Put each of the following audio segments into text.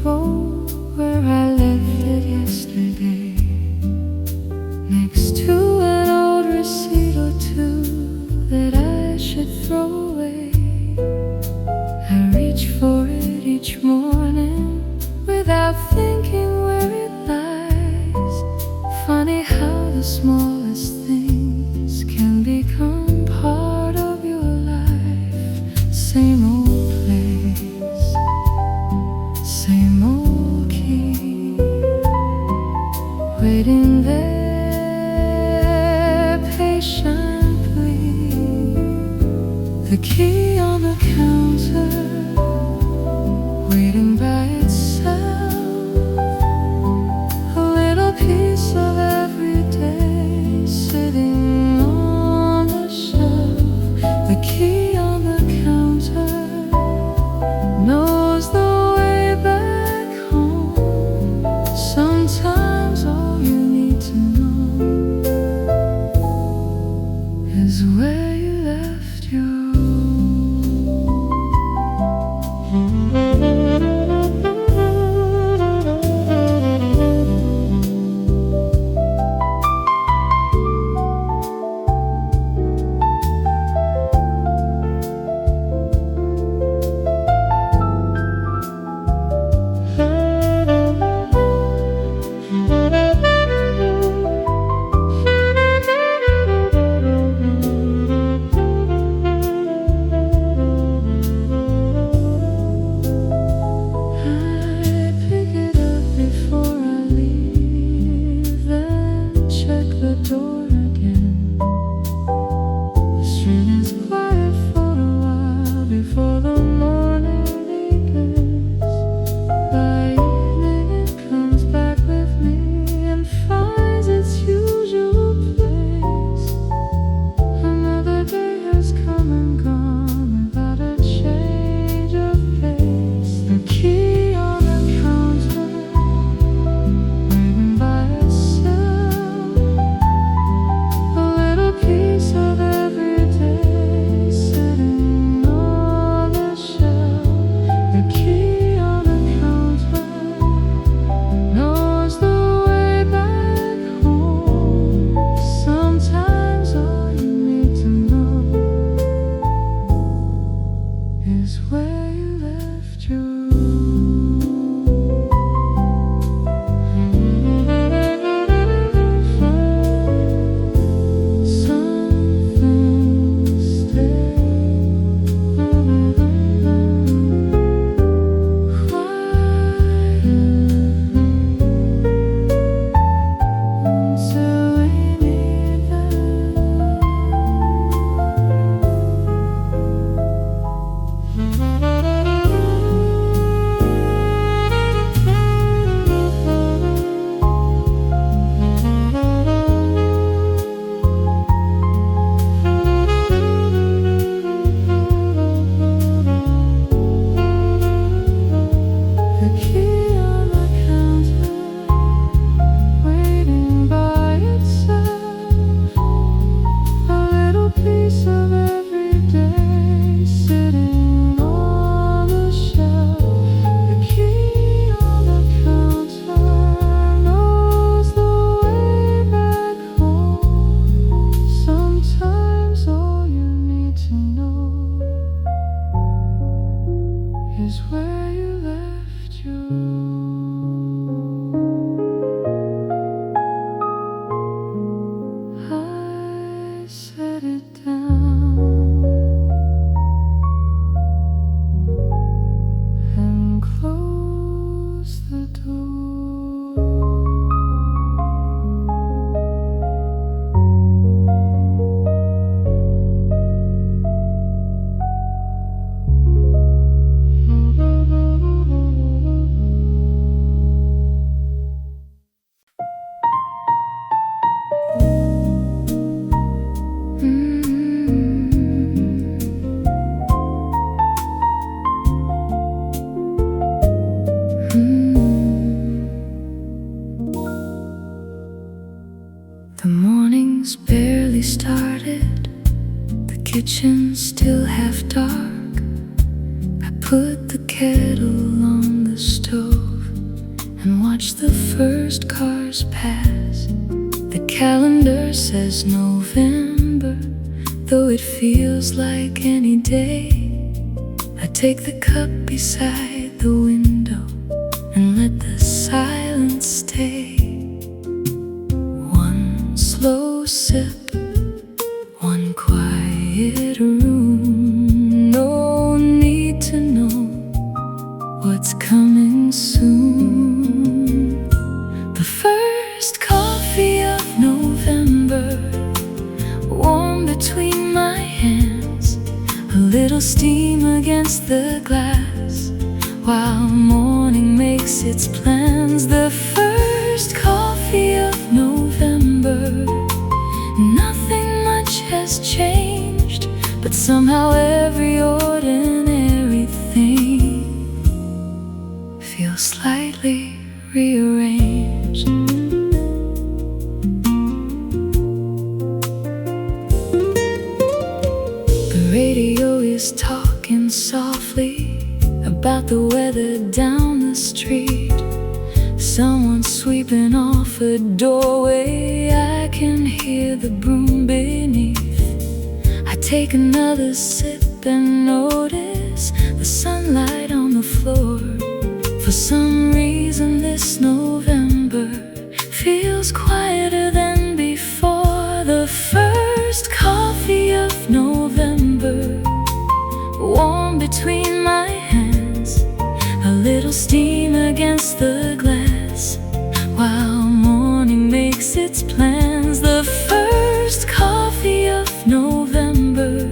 boat where I left it yesterday, next to an old receipt or two that I should throw away. I reach for it each morning without thinking where it lies. Funny how the smallest things can become part of your life. Same old place, same old key, waiting there patiently. The key on the counter, waiting by itself. A little piece of every day sitting on the shelf. The key on the counter knows the way back home. Sometimes all you need to know is where you left your door again. The street is quiet for a while before the morning begins. By evening it comes back with me and finds its usual place. Another day has come and gone without a change of pace. The key on the counter, waiting by itself. Piece of every day sitting on the shelf. The key on the counter knows the way back home. Sometimes all you need to know is where you left your is where you left you. I set it down and closed the door. The morning's barely started, the kitchen's still half dark. I put the kettle on the stove. and watch the first cars pass. The calendar says November, though it feels like any day. I take the cup beside the window and let the silence stay. One slow sip, one quiet room. No need to know what's coming soon. The first coffee of November, warm between my hands, a little steam against the glass, while morning makes its plans. The first coffee of November, nothing much has changed, but somehow every ordinary thing feels slightly rearranged. The radio is talking softly about the weather down the street. Someone sweeping off a doorway, I can hear the broom beneath. I take another sip and notice the sunlight on the floor. For some reason this November feels quieter than before. The first coffee of November, warm between my hands, a little steam against the glass, while morning makes its plans. The first coffee of November,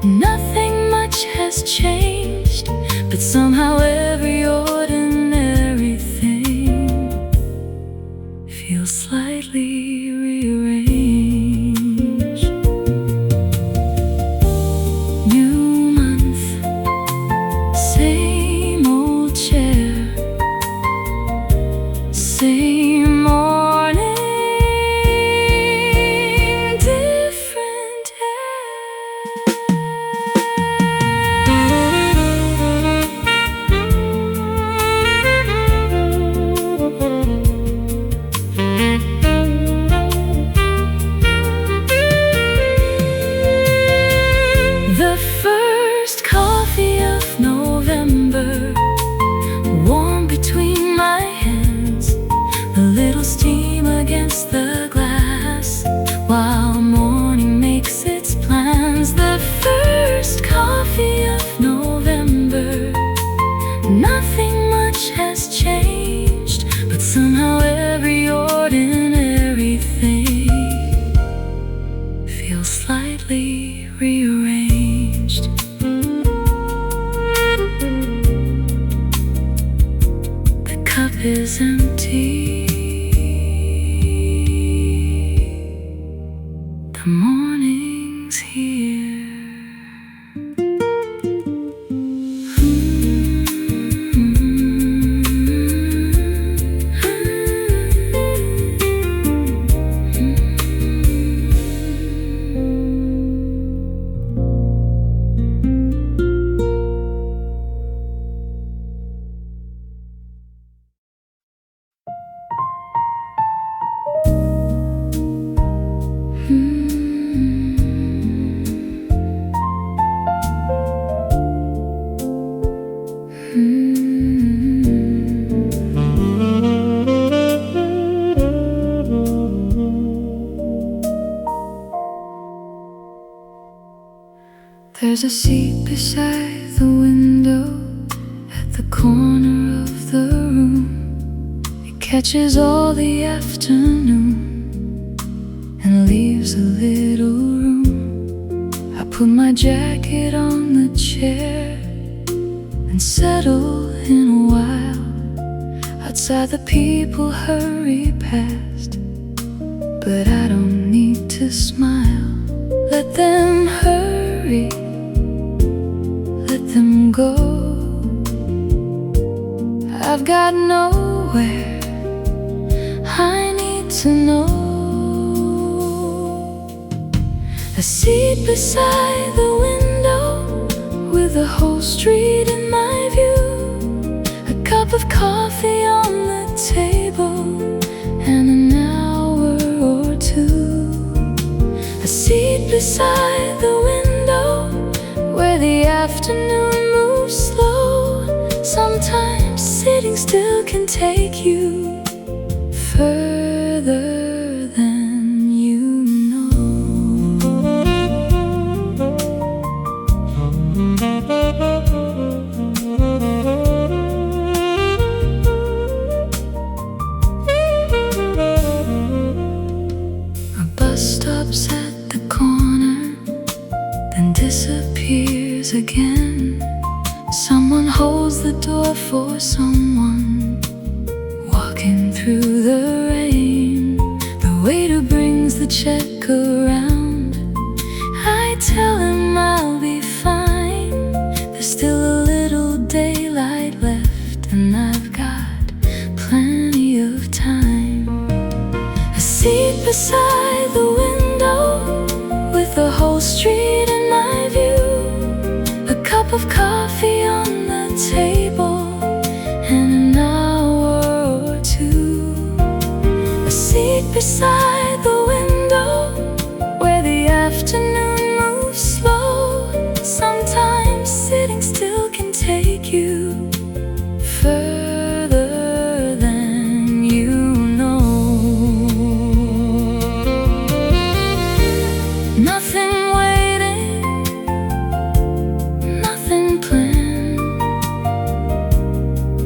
nothing much has changed, but somehow every ordinary thing feels slightly rearranged. New month, same old chair, same morning, different The first coffee of November, warm between my hands, a little steam against the glass, while morning makes its plans. The first coffee of November, nothing much has changed, but somehow every ordinary thing feels slightly rearranged. The cup is empty, the morning's here. There's a seat beside the window at the corner of the room. It catches all the afternoon and leaves a little room. I put my jacket on the chair and settle in a while. Outside the people hurry past, but I don't need to smile. Let them hurry, let them go. I've got nowhere I need to know. A seat beside the window with the whole street in my view. A cup of coffee on beside the window where the afternoon moves slow. Sometimes sitting still can take you further than you know. A bus stops at the corner, then disappears again. Someone holds the door for someone walking through the rain. The waiter brings the check around. I tell him I'll be fine. There's still a little daylight left, and I've got plenty of time. A seat beside the window with the whole street in my view. A cup of coffee on the table and an hour or two. A seat beside the window where the afternoon moves slow. Sometimes sitting still can take you further than you know. Nothing waiting, nothing planned,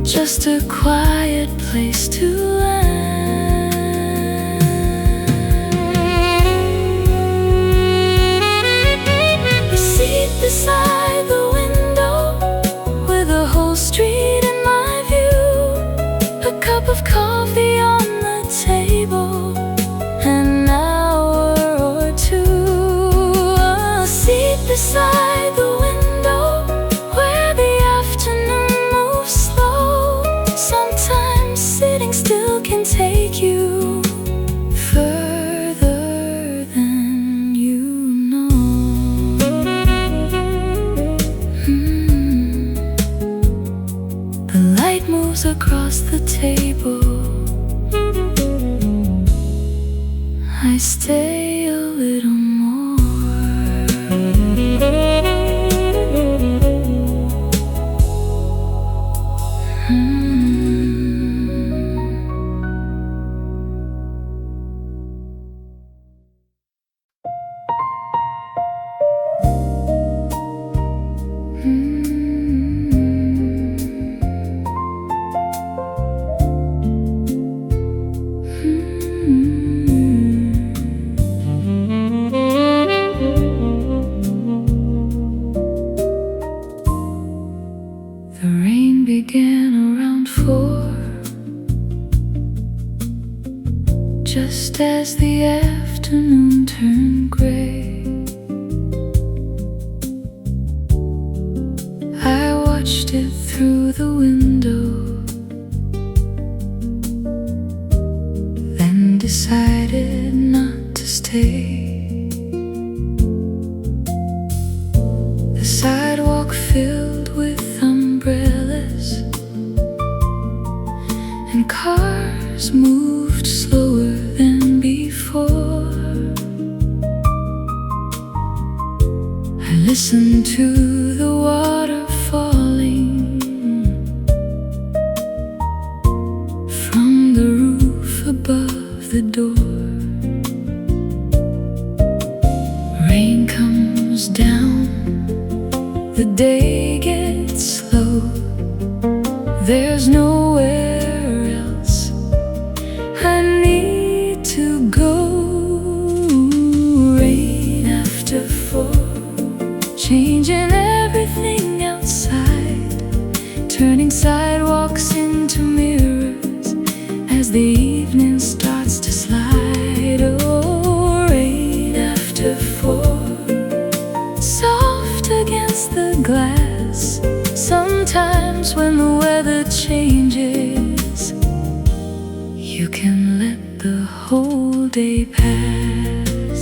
just a quiet place to land. A seat beside the window with the whole street in my view. A cup of coffee on the table and an hour or two. A seat beside the window where the afternoon moves slow. Sometimes sitting still can take you further than you know. The light moves across the table. I stay a little more. The rain began around 4, just as the afternoon turned gray. I watched it through the window, then decided not to stay. The sidewalk filled with umbrellas, and cars moved slower than before. I listened to the water falling from the roof above the door. Rain comes down, the day gets slow. There's nowhere else I need to go. Rain after 4, changing everything outside, turning sidewalks into mirrors as the evening starts to slide. Oh, rain after 4, soft against the glass. Sometimes when the weather changes, you can let the whole day pass.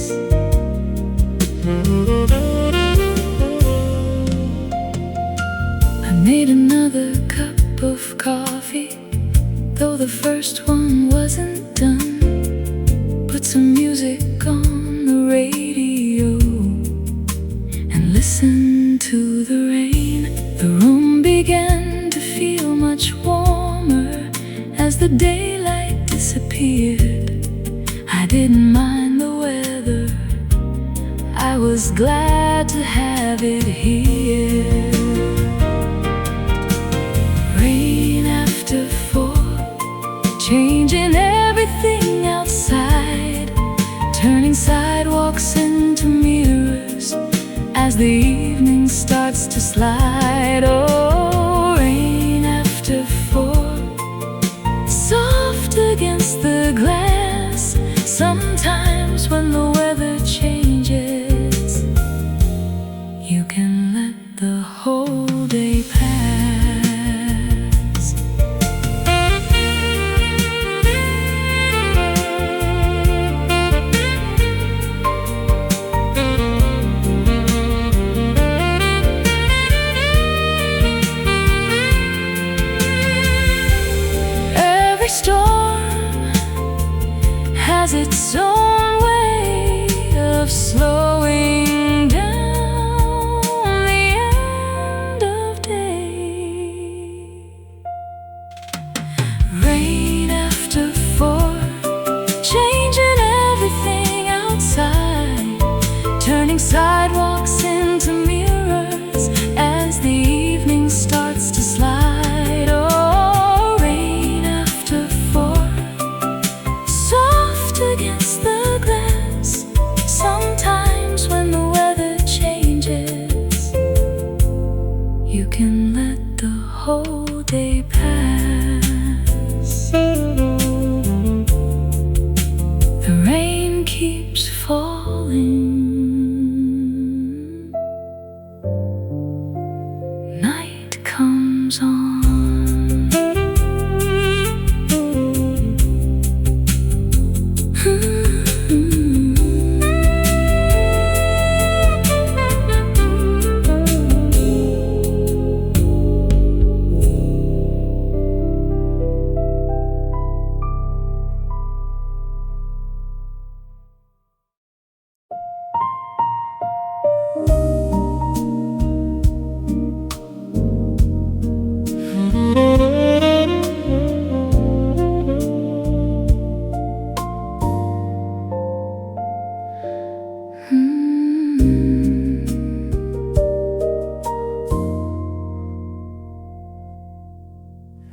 I made another cup of coffee, though the first one wasn't done. Put some music on the radio the daylight disappeared, I didn't mind the weather. I was glad to have it here. Rain after 4, changing everything outside, turning sidewalks into mirrors as the evening starts to slide. Oh, rain after 4, soft against the glass. Sometimes when the weather changes, you can let the whole day pass. Every storm has its own way of slowing down the end of day. Rain after 4, changing everything outside, turning sidewalks into mirrors as the evening starts to slide. Oh, rain after 4, soft against the glass. Sometimes when the weather changes, you can let the whole day pass. The rain keeps falling, night comes on.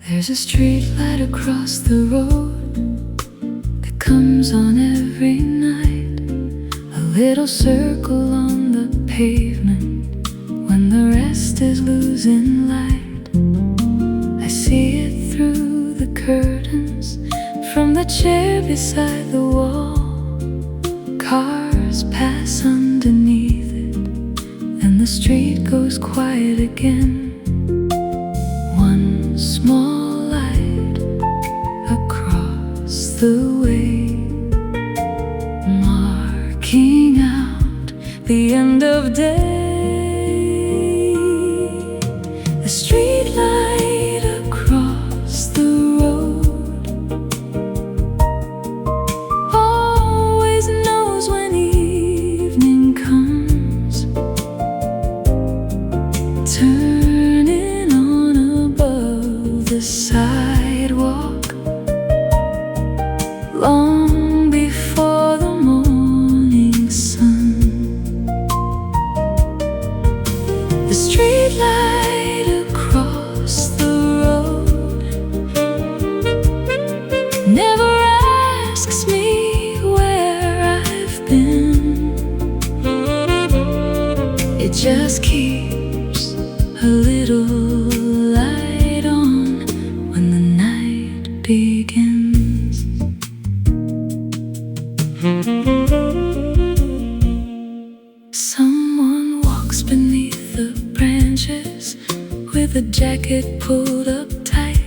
There's a street light across the road that comes on every night, a little circle on the pavement when the rest is losing light. I see it through the curtains from the chair beside the wall. Cars pass underneath it and the street goes quiet again. One small the way, marking out the end of day. The street light across the road always knows when evening comes, turning on above the sidewalk long before the morning sun. The street light across the road never asks me where I've been. It just keeps a little light on when the night begins. Someone walks beneath the branches with a jacket pulled up tight.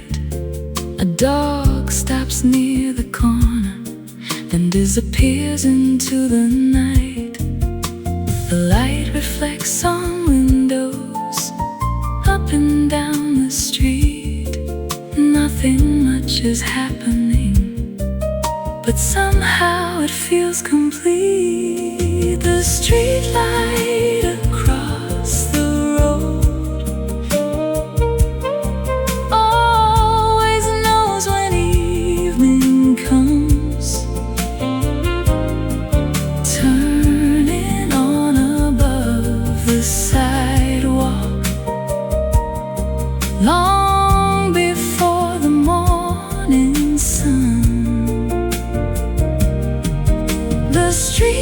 A dog stops near the corner, then disappears into the night. The light reflects on windows up and down the street. Nothing much is happening, but somehow it feels complete. The street light across the road always knows when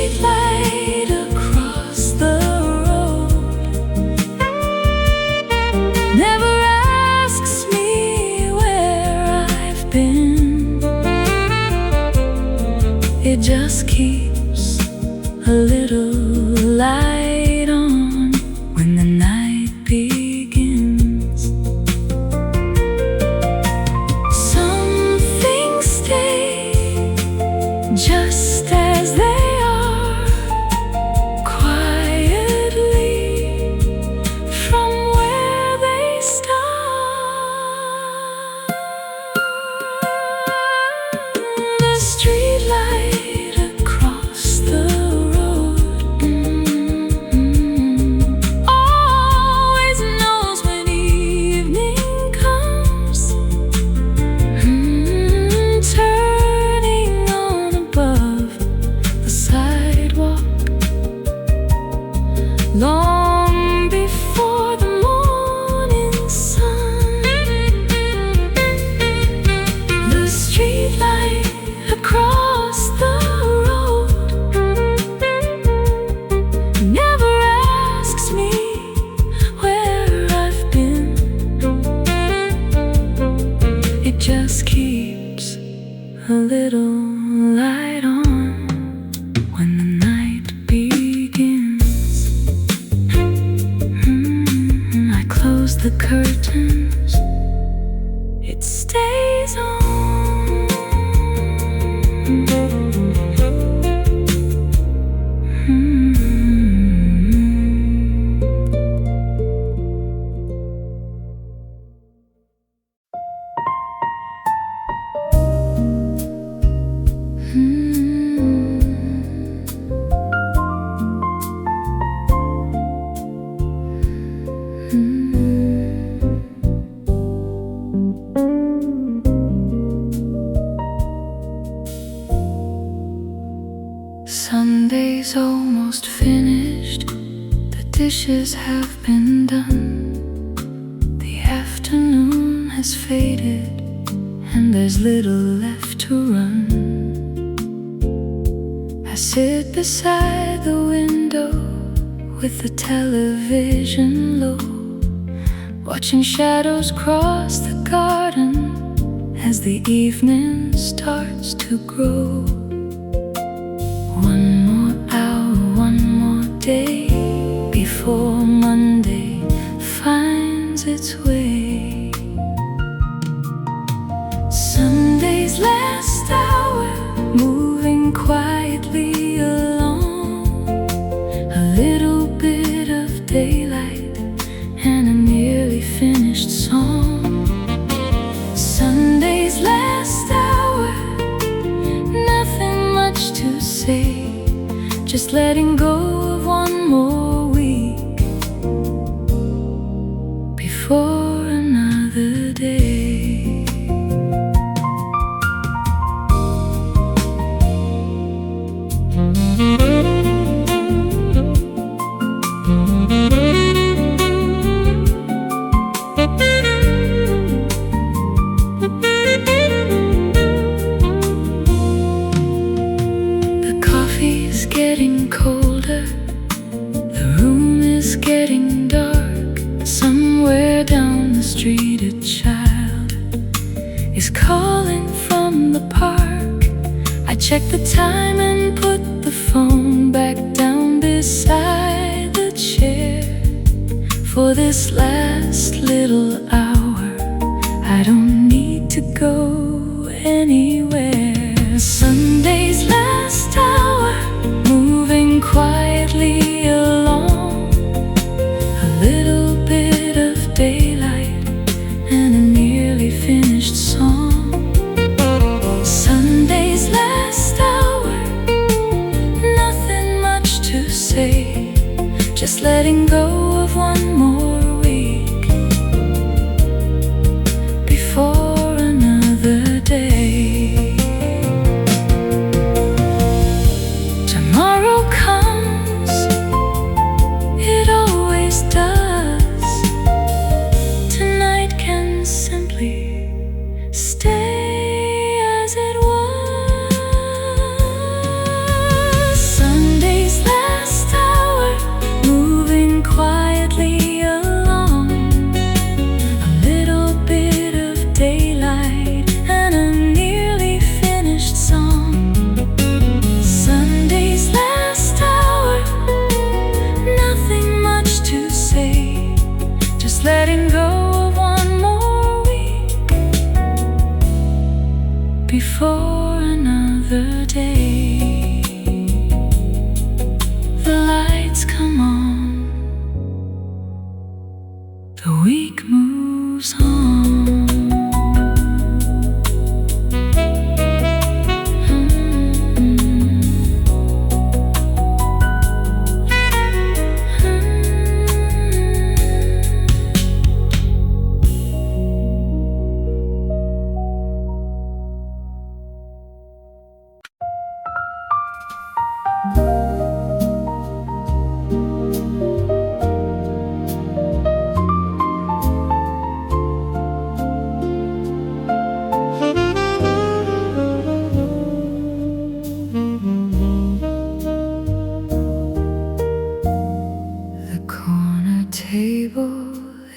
street light across the road never asks me where I've been. It just keeps a little light on when the night begins. Some things stay just as they are, quietly from where they start. The street light across the road always knows when evening comes, turning on above the sidewalk long before the morning sun. The street light across the road never asks me where I've been. It just keeps a little light on when the night begins. I close the curtains, it stays on. Sunday's almost finished, the dishes have been done. The afternoon has faded and there's little left to run. I sit beside the window with the television low, watching shadows cross the garden as the evening starts to grow. One more hour, one more day before Monday finds its way. Sunday's last hour, moving quietly along, a little bit of daylight and a nearly finished song. Sunday's last hour, nothing much to say, just letting go of one more week before another day. The coffee's getting colder, the room is getting dark. Somewhere down the street a child is calling from the park. I check the time and put the phone back down beside the chair. For this last little hour, I don't need to go anywhere. Sunday's last hour, moving quietly along, a little bit of daylight and a nearly finished song. Sunday's last hour, nothing much to say, just letting go of one more week before another day. Tomorrow comes, it always does. Tonight can simply stay as it was. Sunday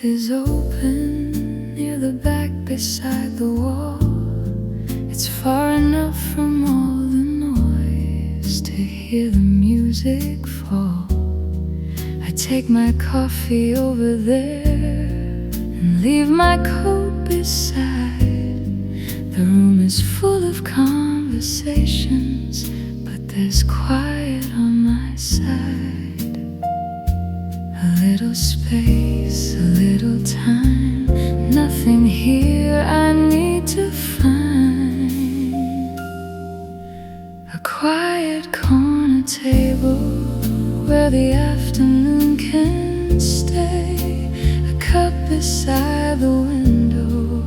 is open near the back beside the wall. It's far enough from all the noise to hear the music fall. I take my coffee over there and leave my coat beside. The room is full of conversations, but there's quiet on my side. A little space, a little time, nothing here I need to find. A quiet corner table where the afternoon can stay. A cup beside the window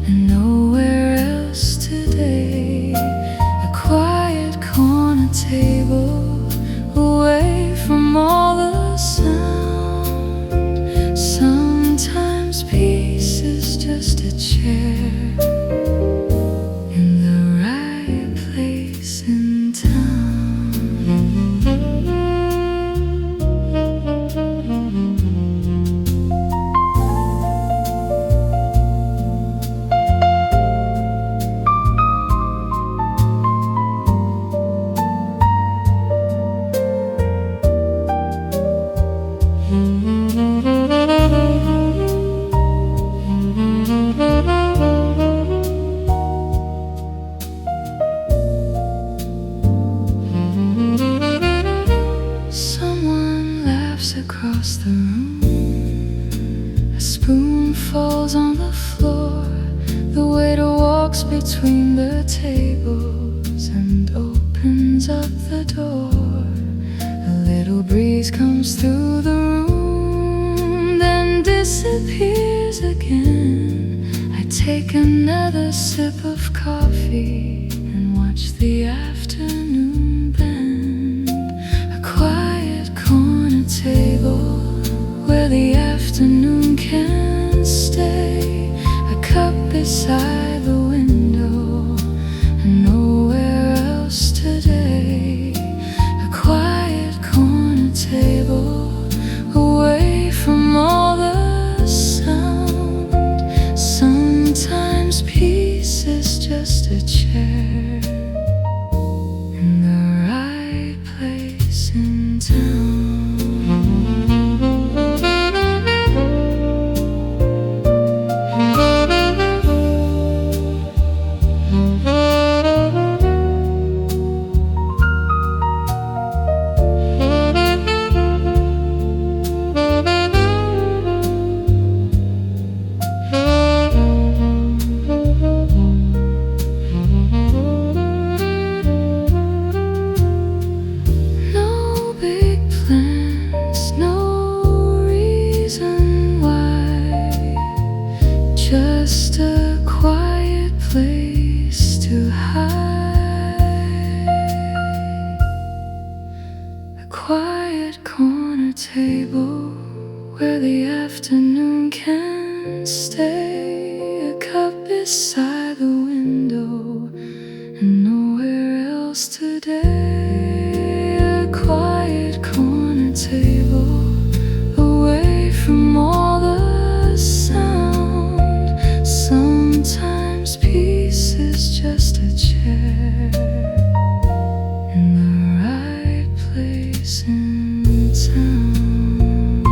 and nowhere else today. A quiet corner table away from all the sound. Sometimes peace is just a chair in the right place in town. Someone laughs across the room. A spoon falls on the floor. The waiter walks between the tables and opens up the door. A little breeze comes through the room, then disappears again. I take another sip of coffee and watch the afternoon bend. A quiet corner table where the afternoon can stay. A cup beside the window and nowhere else today. A quiet corner table away from all the sound. Sometimes peace is just a chair in the right place in town. Just a quiet place to hide. A quiet corner table where the afternoon can stay. A cup beside the window and nowhere else today. A quiet corner table away from all the sound. Sometimes peace is just a chair in the right place in town.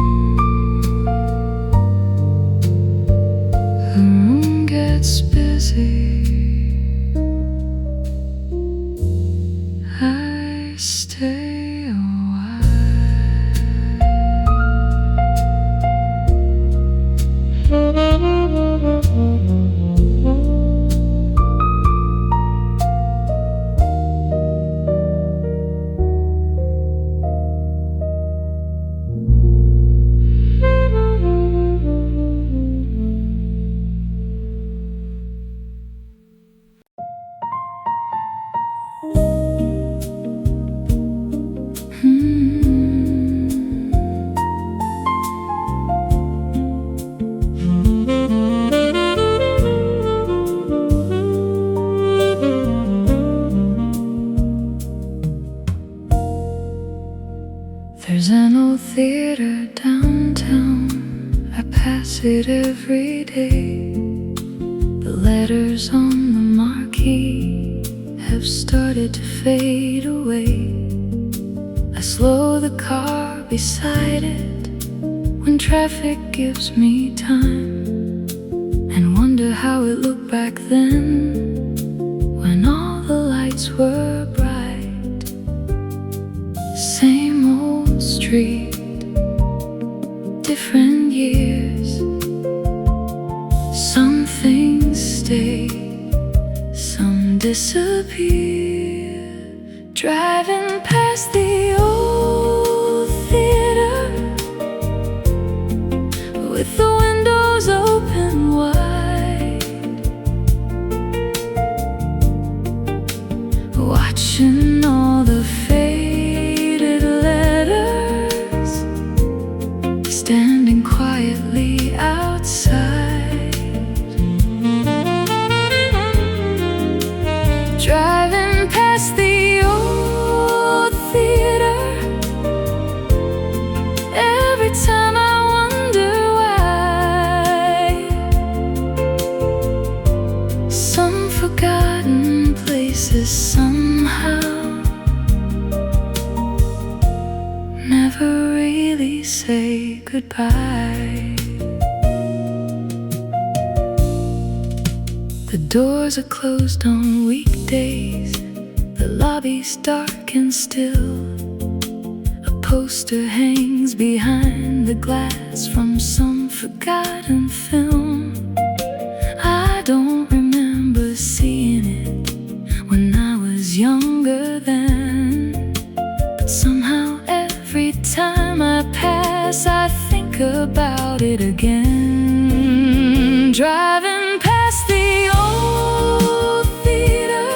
The room gets busy. I stay a There's an old theater downtown. I pass it every day. The letters on the marquee have started to fade away. I slow the car beside it when traffic gives me time, and wonder how it looked back then when all the lights were bright. Same old street, different years. Some things stay, some disappear. Driving past the old theater with the windows open wide, watching all the faded letters standing quietly outside. Driving past the old theater, every time I wonder why. Some forgotten places somehow never really say goodbye. The doors are closed on weekdays, the lobby's dark and still. A poster hangs behind the glass from some forgotten film. I don't remember seeing it when I was younger then, but somehow every time I pass I think about it again. Driving past the old theater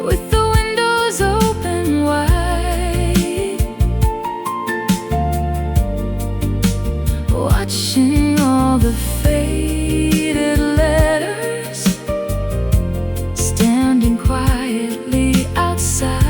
with the windows open wide, watching all the faded letters standing quietly outside.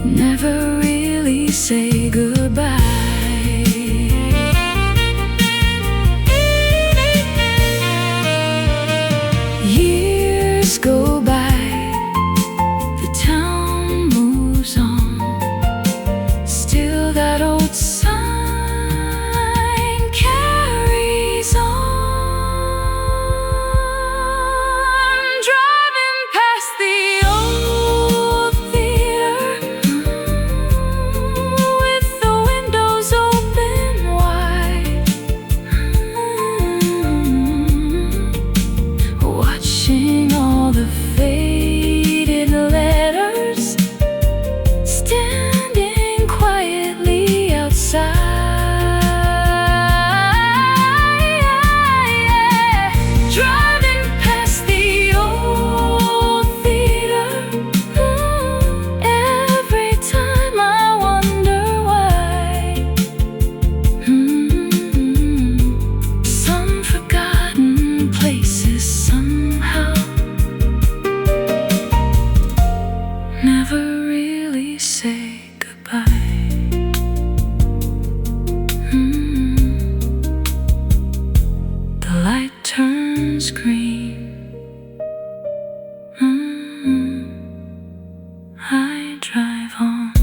Never really say goodbye. Years go by, the town moves on, still that old sign carries on. Driving past the old theater with the windows open wide, watching all the faded letters standing quietly outside. Driving past the old theater, every time I wonder why. Some forgotten places somehow never really say goodbye. The light turns green. I drive on.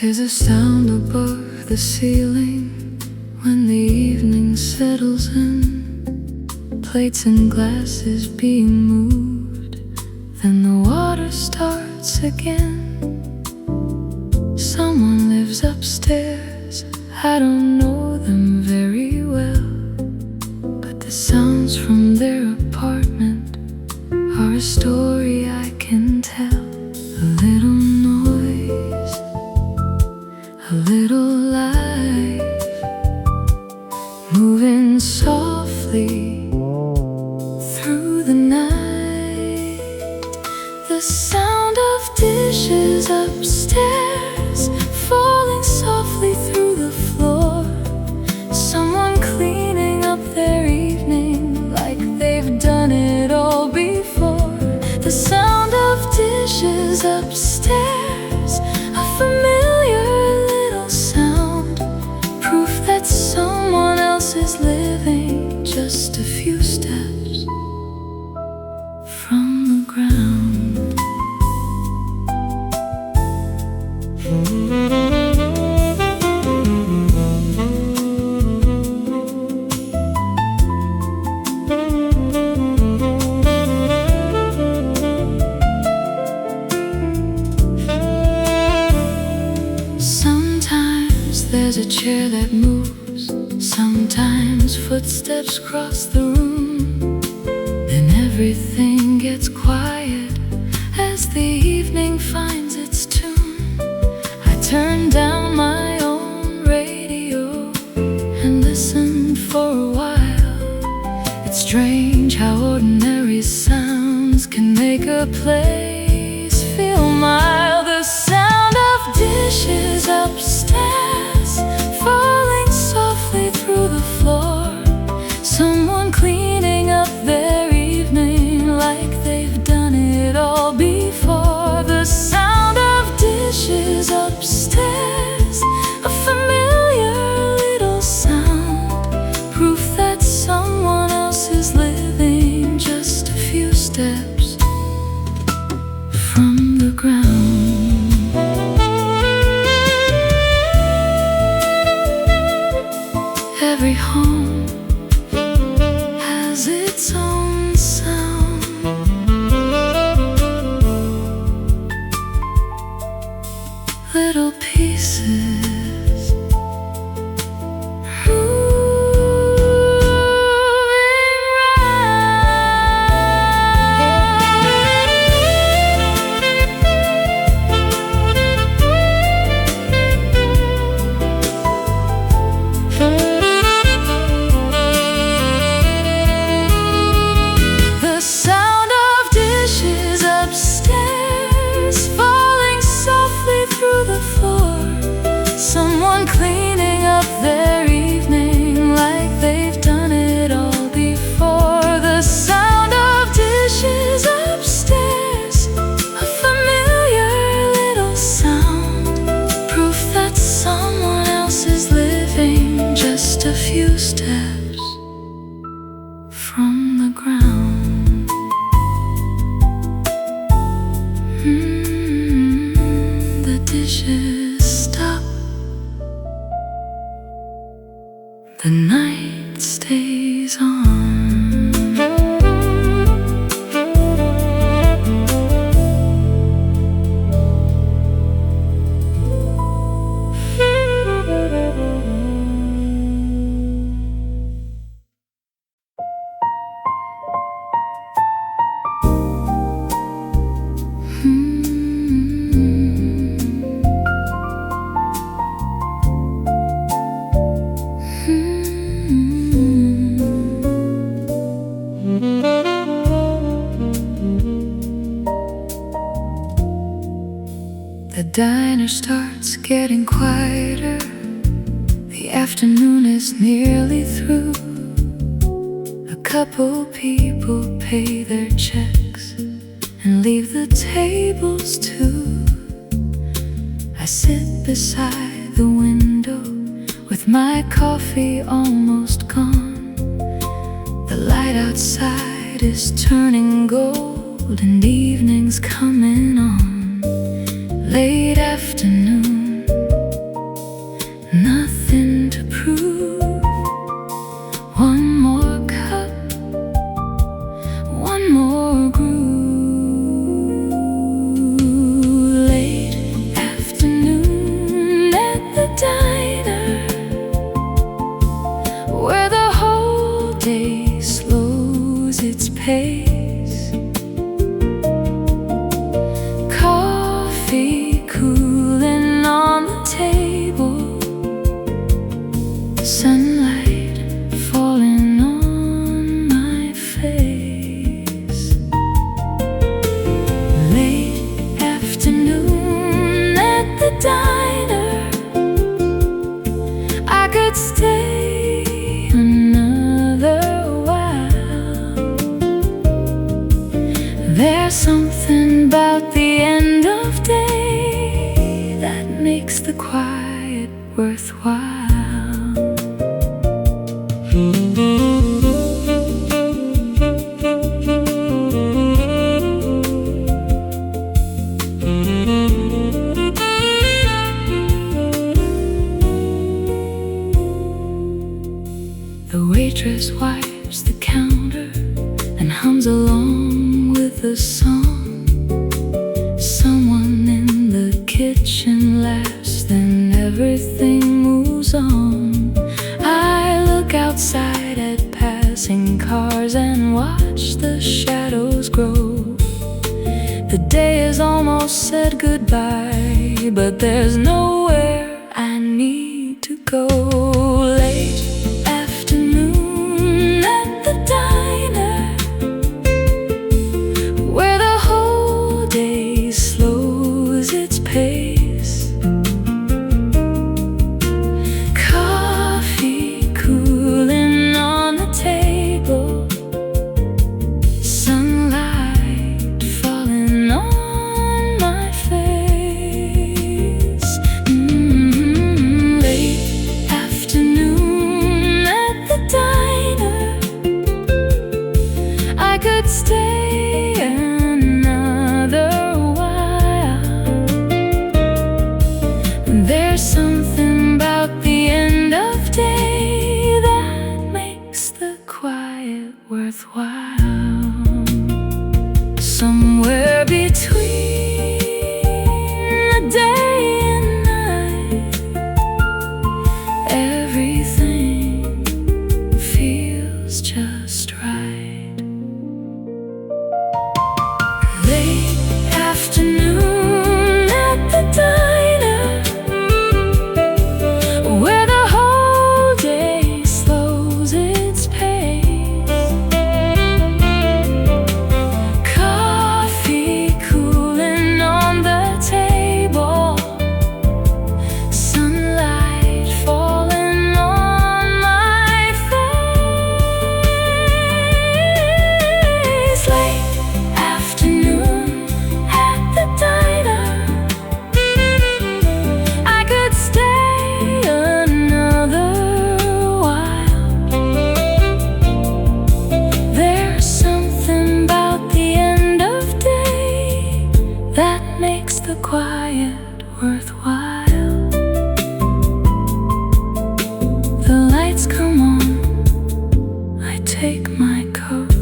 There's a sound above the ceiling when the evening settles in. Plates and glasses being moved, then the water starts again. Someone lives upstairs, I don't know them very well, but the sounds from their apartment are a story I can tell. A little noise, a little life, moving softly through the night. The sound of dishes upstairs falling softly through the floor. Someone cleaning up their evening like they've done it all before. The sound of dishes upstairs, a familiar little sound, proof that someone else is living just a few steps from the ground. Sometimes there's a chair that moves, sometimes footsteps cross the room. Then everything gets quiet as the evening finds its tune. I turn down my own radio and listen for a while. It's strange how ordinary sounds can make a place feel mild. The sound of dishes upstairs falling softly through the floor. Someone cleaning up their evening like they've done it all before. The sound of dishes upstairs, a familiar little sound, proof that someone else is living just a few steps from the ground. Every home has its own sound. Little pieces moving The sound of dishes upstairs falling softly through the floor. Someone cleaning up their evening like they've done it all before. The sound of dishes upstairs, a familiar little sound, proof that someone else is living just a few steps from the ground. The dishes stop, the night stays on. The diner starts getting quieter. The afternoon is nearly through. A couple people pay their checks and leave the tables too. I sit beside the window with my coffee almost gone. The light outside is turning gold and evening's coming on. Late afternoon, waitress wipes the counter and hums along with the song. Someone in the kitchen laughs, then everything moves on. I look outside at passing cars and watch the shadows grow. The day has almost said goodbye, but there's nowhere I need to go. Late afternoon at the diner, where the whole day slows its pace. Coffee cooling on the table, sunlight falling on my face. Late afternoon at the diner, I could stay another while. There's something about the end of day that makes the quiet worthwhile. Somewhere between the day and night, everything feels just right. Late afternoon at the diner, where the whole day slows its pace. Coffee cooling on the table, sunlight falling on my face. Late afternoon at the diner, I could stay another while. There's something about the end of day that makes the quiet worthwhile. The lights come on, I take my coat.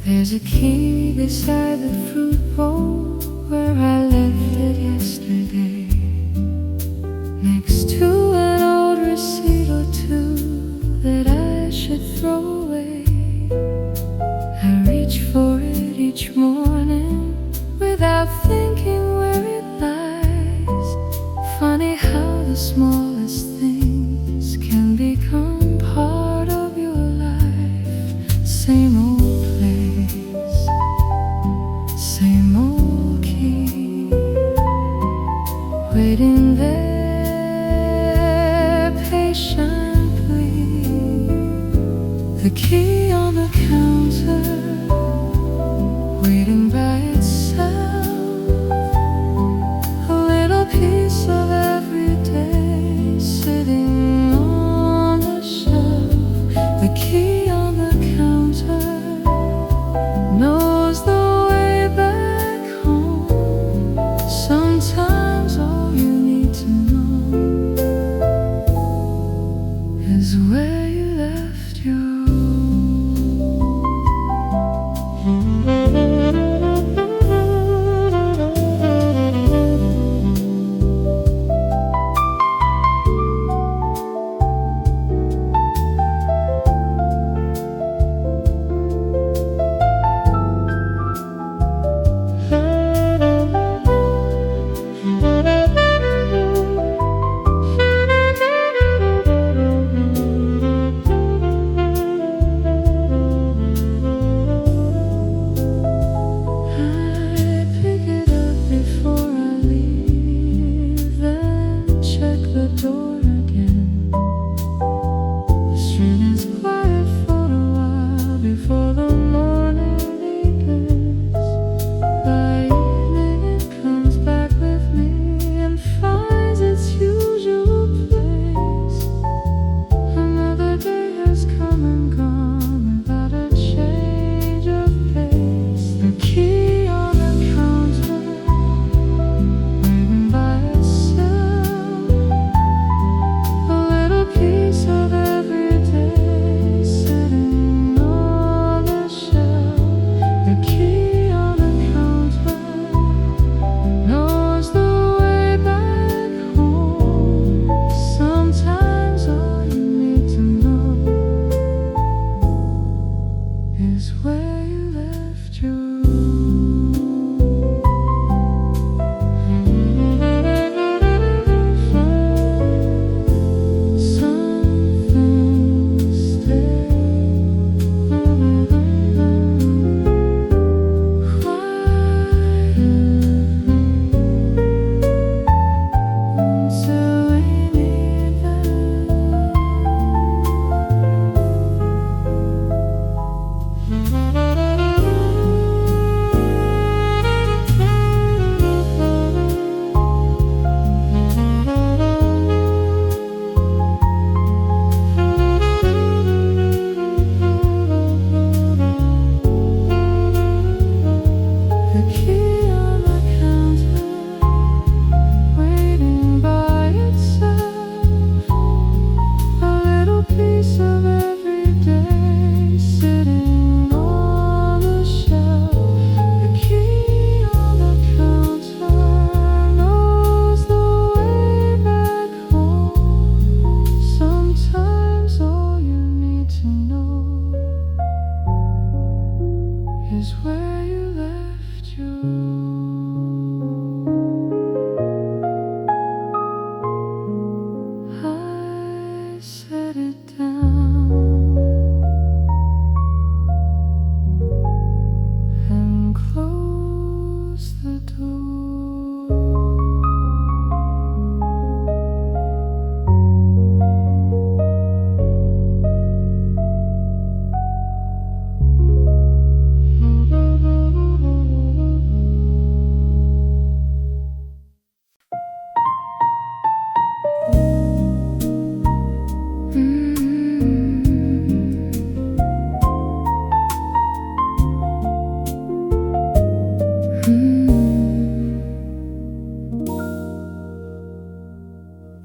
There's a key beside the fruit bowl where I left it yesterday, next to an old receipt or two that I should throw away. I reach for it each morning without thinking where it lies. Funny how the smallest things can become part of your life. Same old place, same old key, waiting there patiently. The key on the counter, waiting by itself. A little piece of every day sitting on the shelf. The key on the counter knows the way back home. Sometimes all you need to know is where you left your is where you left your room. Is where you left your room. I set it down and closed the door.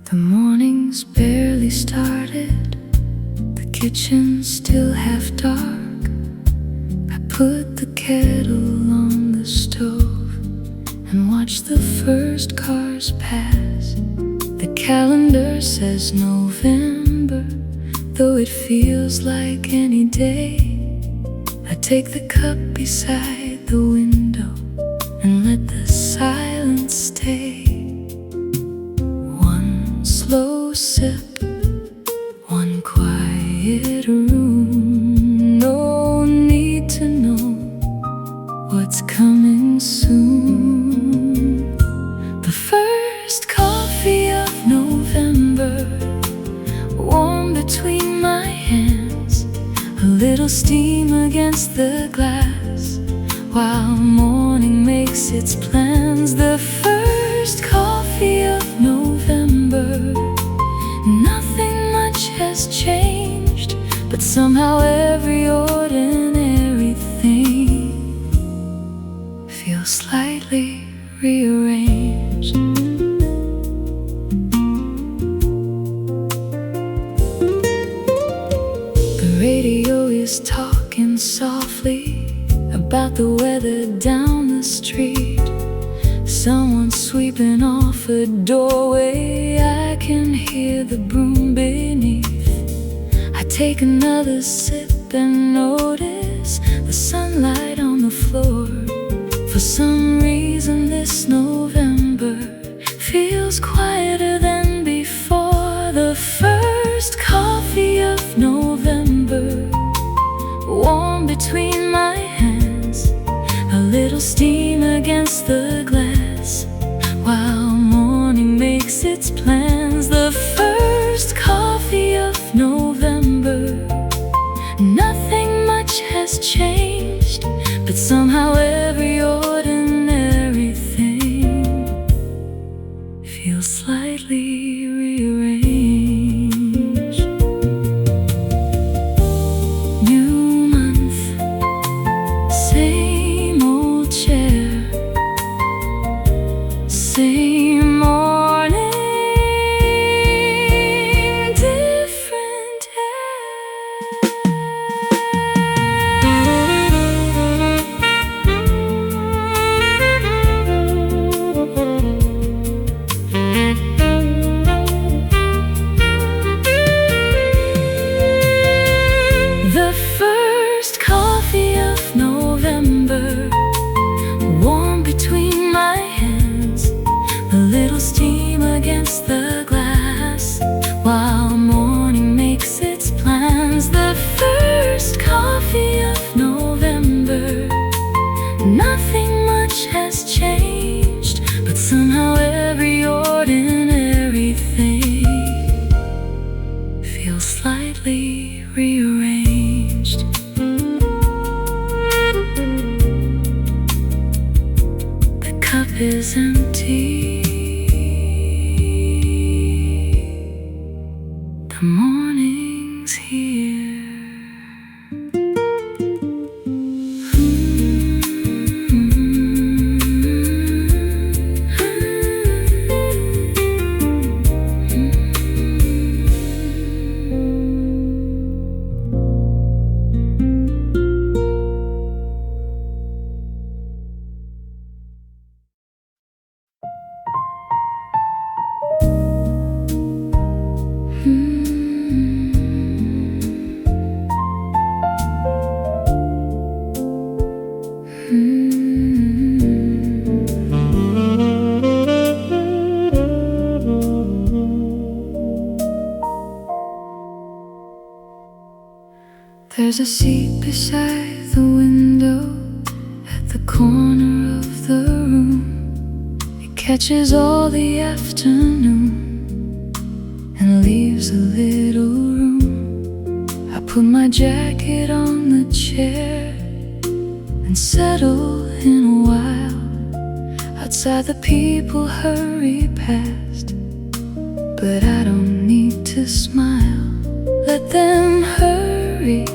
The morning's barely started, the kitchen's still half dark. I put the kettle on the stove and watch the first cars pass. The calendar says November, though it feels like any day. I take the cup beside the window and let the silence stay. Slow sip, one quiet room. No need to know what's coming soon. The first coffee of November, warm between my hands, a little steam against the glass, while morning makes its plans. The first coffee of November, nothing much has changed, but somehow every ordinary thing feels slightly rearranged. The radio is talking softly about the weather down the street. Someone sweeping off a doorway, I can hear the broom beneath. I take another sip and notice the sunlight on the floor. For some reason this November feels quieter than before. The first coffee of November, warm between my hands, a little steam against the glass, while morning makes its plans. The first coffee of November, nothing much has changed, but somehow every ordinary thing feels slightly rearranged. New month, same old chair, same morning, different air. is empty. The morning's here. There's a seat beside the window at the corner of the room. It catches all the afternoon and leaves a little room. I put my jacket on the chair and settle in a while. Outside the people hurry past, but I don't need to smile. Let them hurry,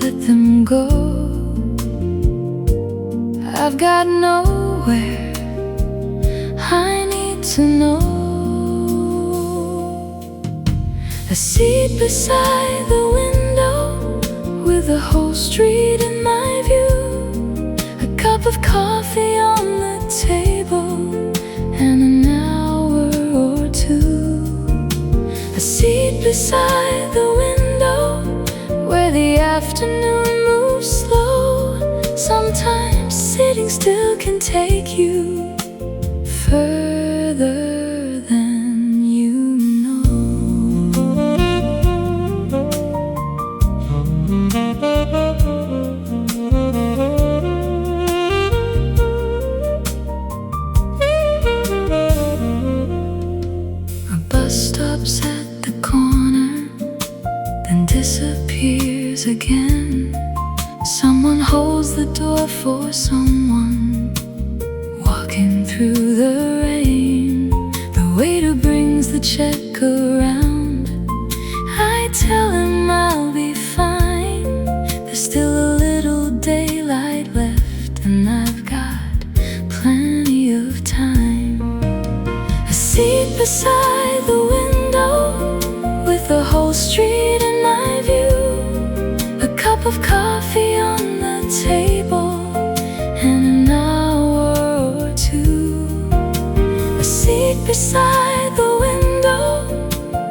let them go. I've got nowhere I need to know. A seat beside the window with the whole street in my view. A cup of coffee on the table and an hour or two. A seat beside the window where the afternoon moves slow. Sometimes sitting still can take you further than you know. A bus stops at the corner, then disappears again. Someone holds the door for someone walking through the rain. The waiter brings the check around. I tell him I'll be fine. There's still a little daylight left and I've got plenty of time. A seat beside the window with the whole street in my view. A cup of coffee on the table and an hour or two. A seat beside the window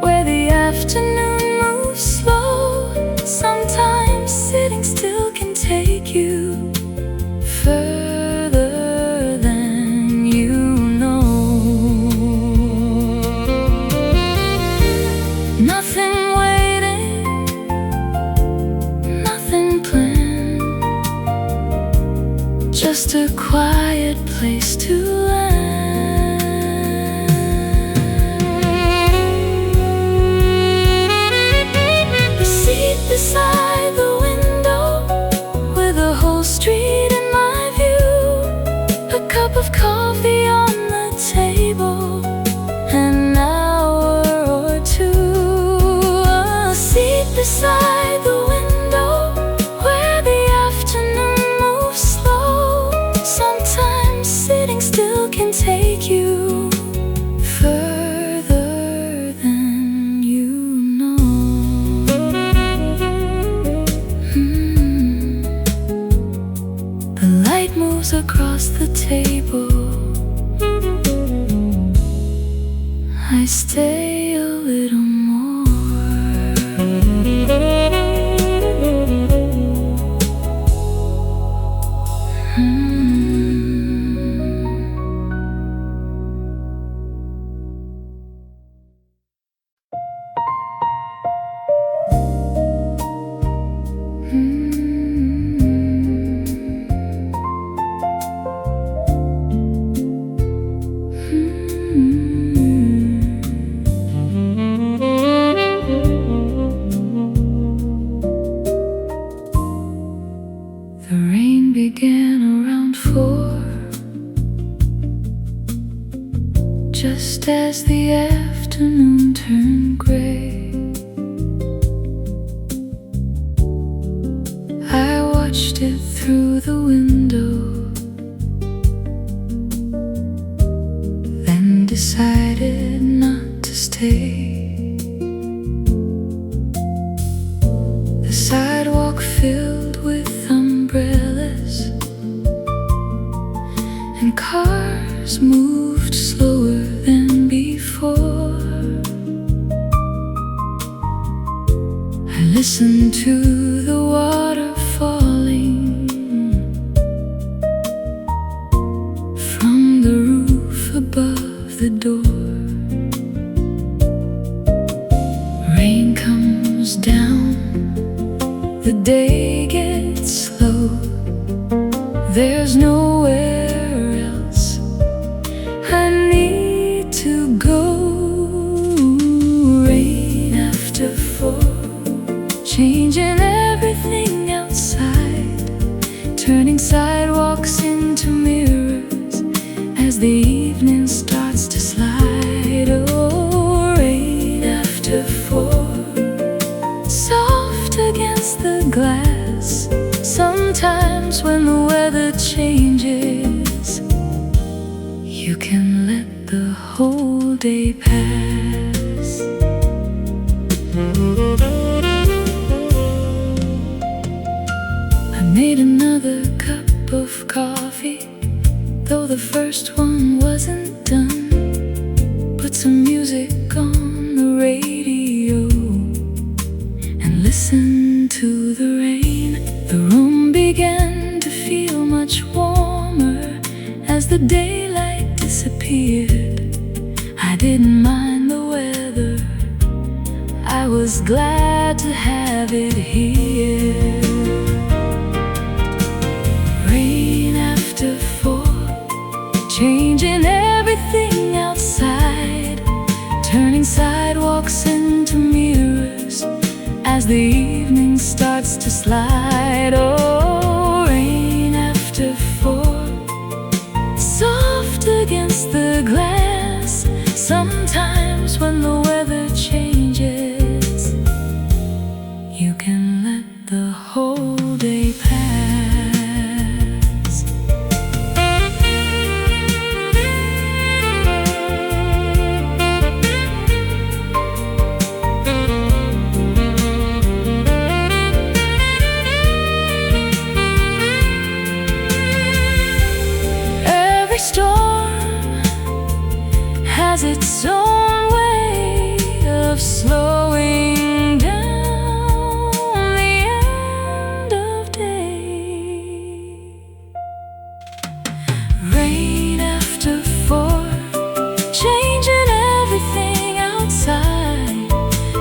where the afternoon moves slow. Sometimes sitting still can take you further than you know. Nothing waiting, nothing planned, just a quiet place to land. A seat beside the window with the whole street in my view. A cup of coffee on the table and an hour or two. A seat beside the window where the afternoon moves slow. Sometimes sitting still can take you further than you know. The light moves across the table. I stay a little more. The rain began around 4. just as the afternoon turned gray. I watched it through the window, then decided not to stay. The sidewalk filled with umbrellas, and cars moved slower than before. I listened to the water falling from the roof above the door. Rain comes down, the day gets slow. There's nowhere else I need to go. Rain after 4, changing everything outside, turning sidewalks into mirrors as the evening starts to slide. Oh, rain after 4, soft against the glass. Sometimes when the weather changes, you can let the whole day pass. I made another cup of coffee, though the first one wasn't done. Put some music on the radio and listened to the rain. The room began to feel much warmer as the daylight disappeared. I didn't mind the weather, I was glad to have it here. Rain after 4, changing everything outside, turning sidewalks into mirrors as the evening starts to slide. Oh, rain after 4, soft against the glass. Sometimes when the weather changes, you can let the whole day pass. Every storm has its own way of slowing down the end of day. Rain after 4, changing everything outside,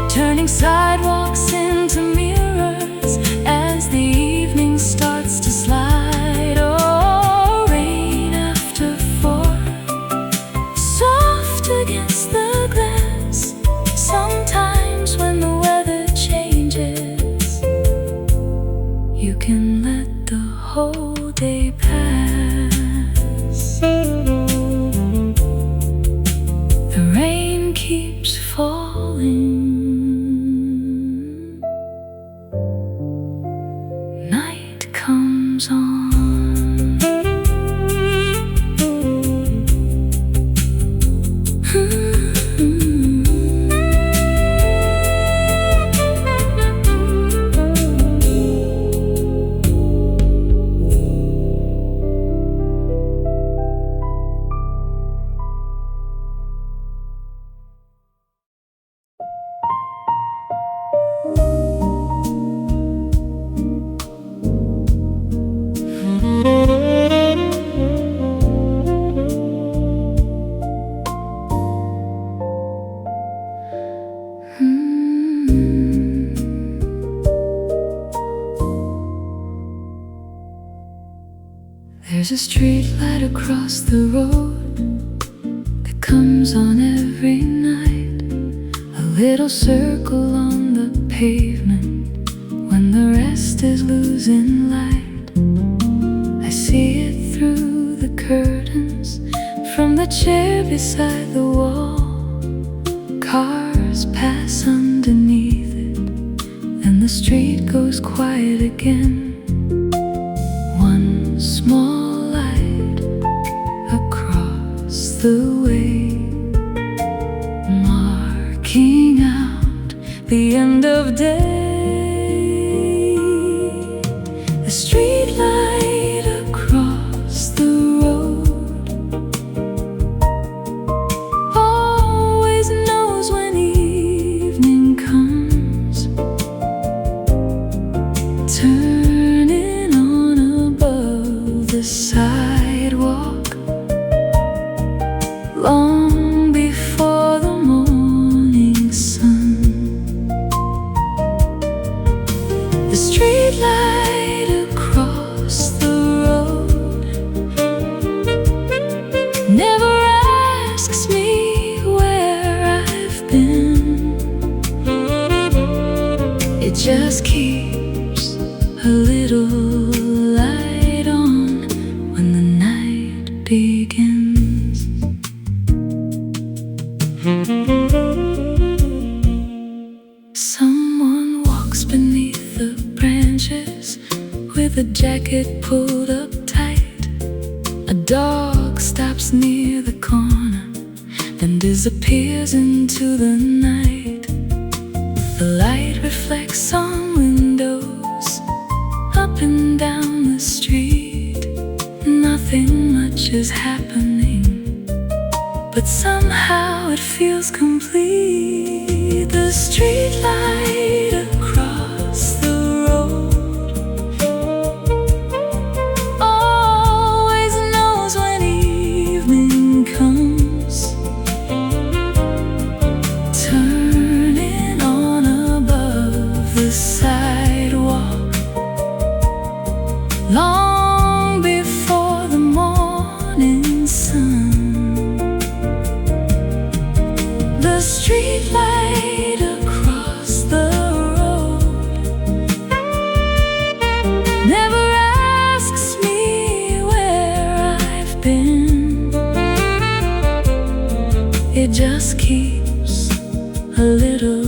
turning sidewalks into mirrors as the evening starts to slide. Oh, rain after 4, soft against the glass. Sometimes when the weather changes, you can let the whole day pass. The rain keeps falling, night comes on. There's a street light across the road that comes on every night, a little circle on the pavement when the rest is losing light. I see it through the curtains from the chair beside the wall. Cars pass underneath it, and the street goes quiet again. One small light across the way, marking out the end of day. The street light across the road always knows when evening comes, turning on above the sidewalk long before the morning sun. The street light across the road never asks me where I've been. It just keeps a little light on when the night begins. Someone walks beneath the branches with a jacket pulled up tight. A dog stops near the corner, then disappears into the night. The light reflects on windows up and down the street. Nothing much is happening, but somehow it feels complete. The street light across the road always knows when evening comes, turning on above the sidewalk long before the morning sun. The street light across the road never asks me where I've been. It just keeps a little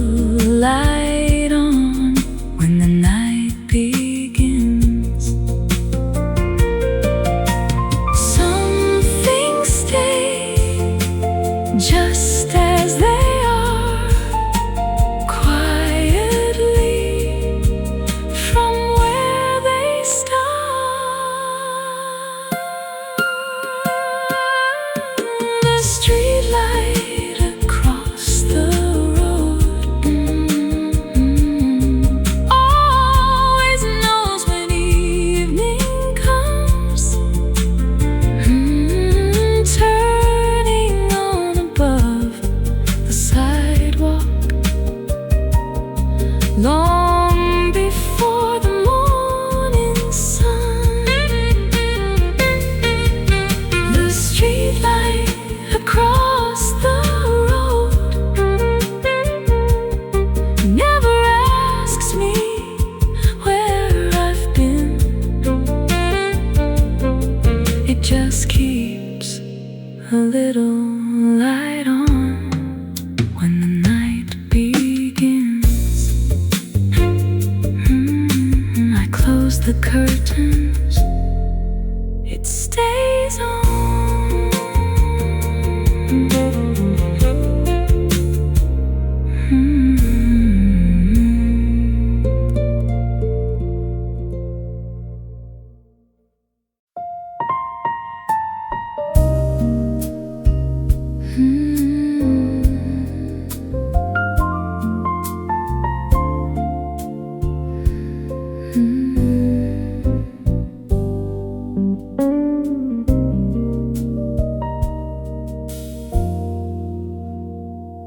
light on when the night begins. Some things stay just as they are, quietly from where they start. The street light across the road always knows when evening comes, turning on above the sidewalk long before the morning sun. The street light across the road never asks me where I've been. It just keeps a little light on when the night begins. I close the curtains, it stays on.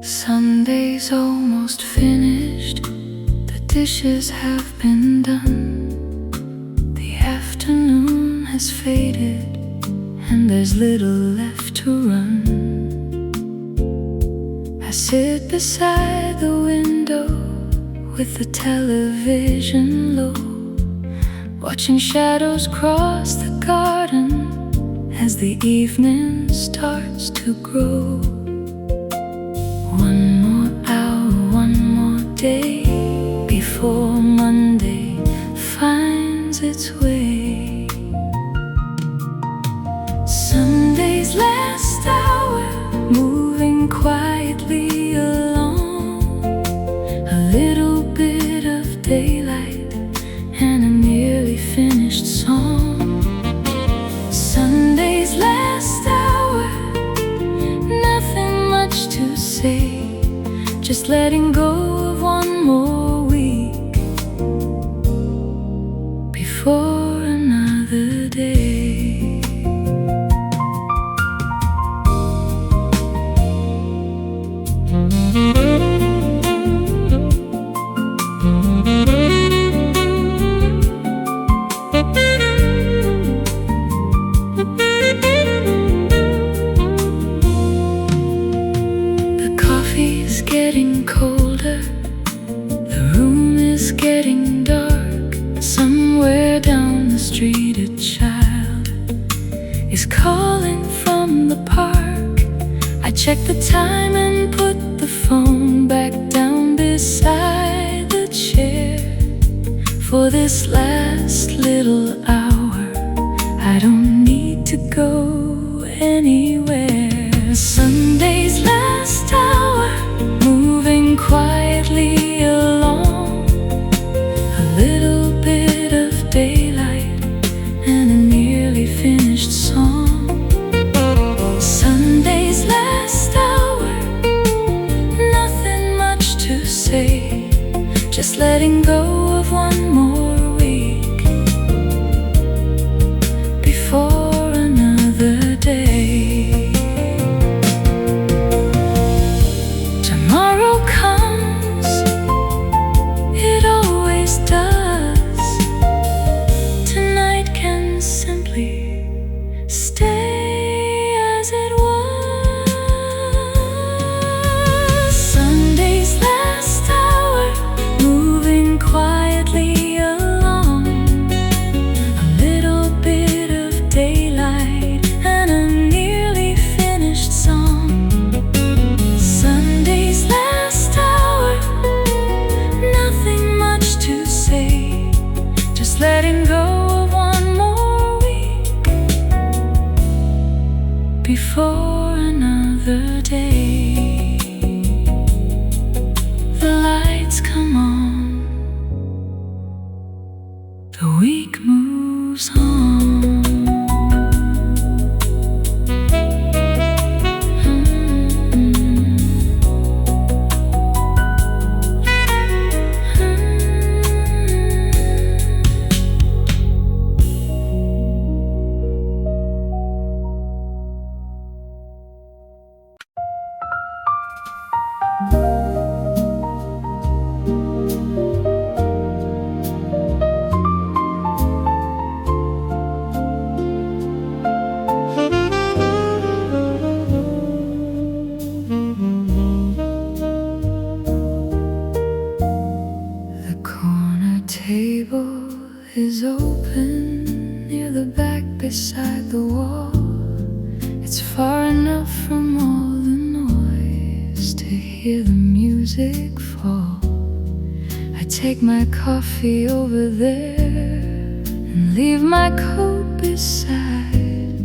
Sunday's almost finished, the dishes have been done. The afternoon has faded, and there's little left to run. I sit beside the window with the television low, watching shadows cross the garden as the evening starts to grow. One more hour, one more day before Monday finds its way. Sunday's last hour, moving quietly along. A little bit of daylight and a nearly finished song. Sunday's last hour, nothing much to say, just letting go of one more week before another day. Getting colder, the room is getting dark. Somewhere down the street a child is calling from the park. I check the time and put the phone back down beside the chair. For this last little hour, I don't need to go anywhere. Sunday's last hour, moving quietly along. A little bit of daylight and a nearly finished song. Sunday's last hour, nothing much to say, just letting go of one more week before another day. Letting go of one more week before another day. The lights come on, the week moves on. Table is open near the back beside the wall. It's far enough from all the noise to hear the music fall. I take my coffee over there and leave my coat beside.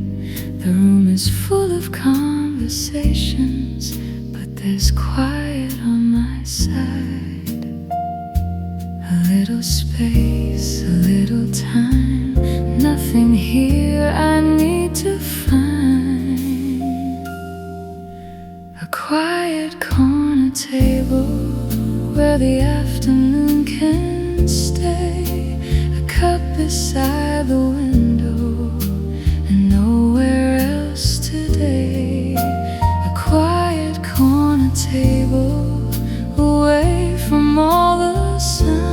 The room is full of conversations, but there's quiet on my side. A little space, a little time, nothing here I need to find. A quiet corner table where the afternoon can stay. A cup beside the window and nowhere else today. A quiet corner table away from all the sound.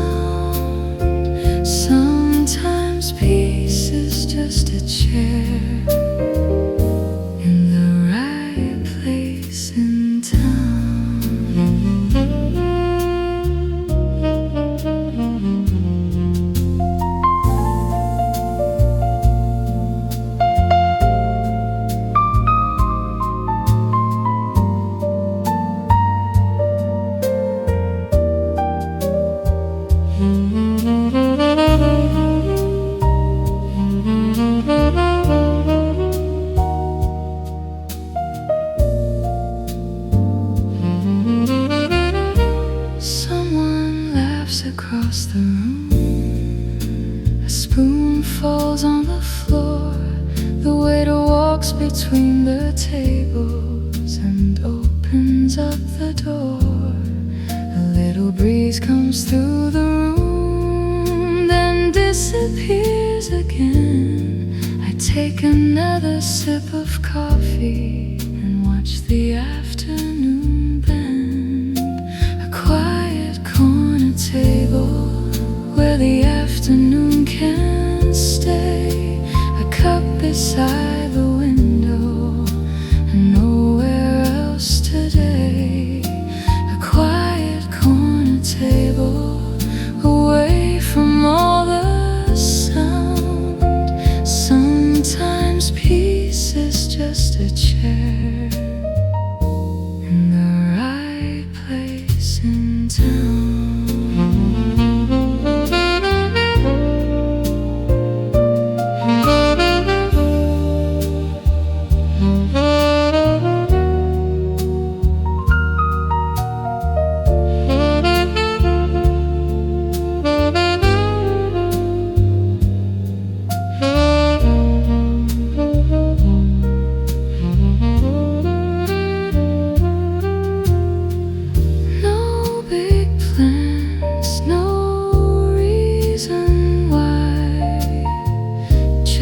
Sometimes peace is just a chair in the right place in town. falls on the floor. The waiter walks between the tables and opens up the door. A little breeze comes through the room, then disappears again. I take another sip of coffee and watch the afternoon bend. A quiet corner table where the afternoon can stay. A cup beside the window and nowhere else today. A quiet corner table away from all the sound. Sometimes peace is just a chair in the right place in town.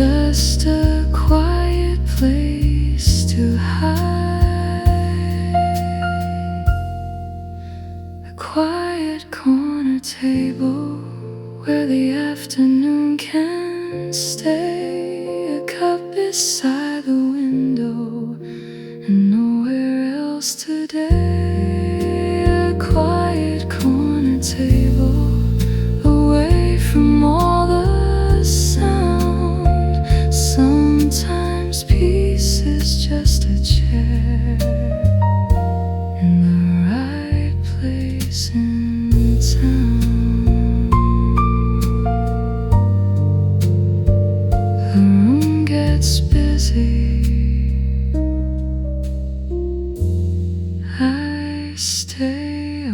Just a quiet place to hide. A quiet corner table where the afternoon can stay. A cup beside the window and nowhere else today. A quiet corner table away from all the sound. Sometimes peace is just a chair in the right place in town. The room gets busy. I stay a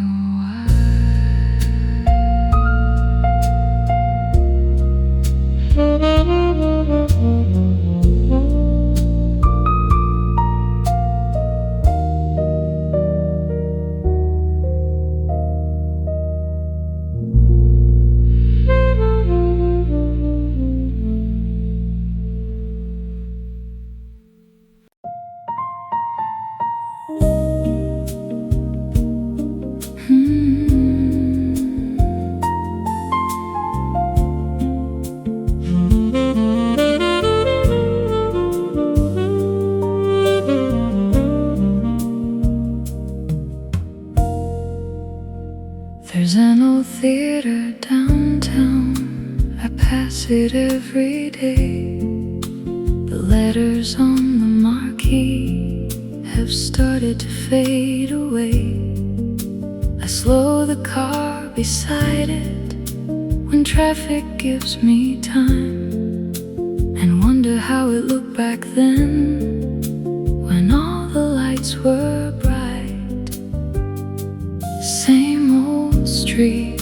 There's an old theater downtown. I pass it every day. The letters on the marquee have started to fade away. I slow the car beside it when traffic gives me time, and wonder how it looked back then when all the lights were bright. Same old street,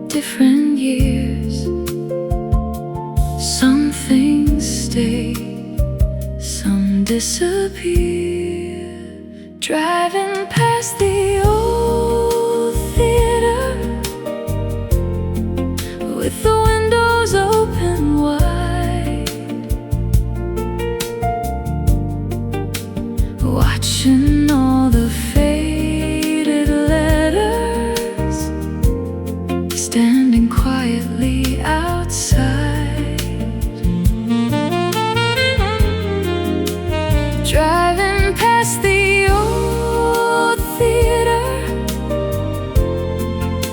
different years. Some things stay, some disappear. Driving past the old theater with the windows open wide, watching all the faded letters standing quietly outside. Driving past the old theater,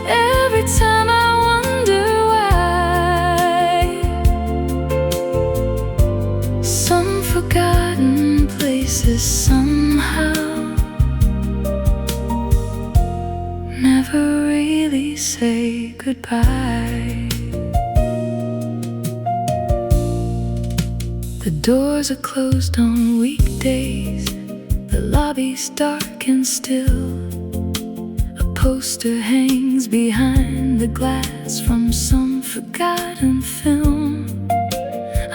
every time I wonder why. Some forgotten places somehow never really say goodbye. The doors are closed on weekdays. The lobby's dark and still. A poster hangs behind the glass from some forgotten film.